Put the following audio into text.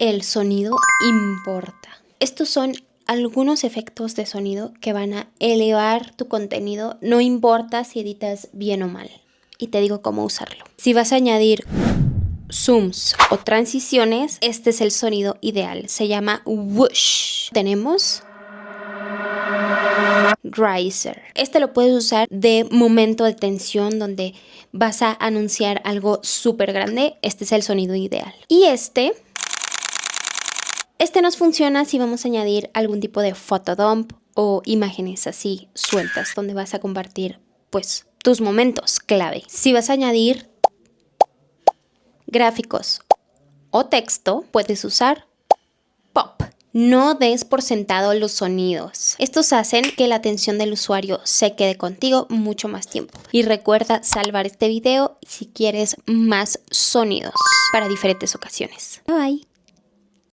el sonido importa. Estos son algunos efectos de sonido que van a elevar tu contenido, no importa si editas bien o mal. Y te digo cómo usarlo. Si vas a añadir zooms o transiciones, este es el sonido ideal. Se llama whoosh. Tenemos riser. Este lo puedes usar de momento de tensión donde vas a anunciar algo súper grande. Este es el sonido ideal. Y este nos funciona si vamos a añadir algún tipo de photodump o imágenes así sueltas donde vas a compartir pues tus momentos clave. Si vas a añadir gráficos o texto, puedes usar pop. No des por sentado los sonidos. Estos hacen que la atención del usuario se quede contigo mucho más tiempo. Y recuerda salvar este video si quieres más sonidos para diferentes ocasiones. Bye.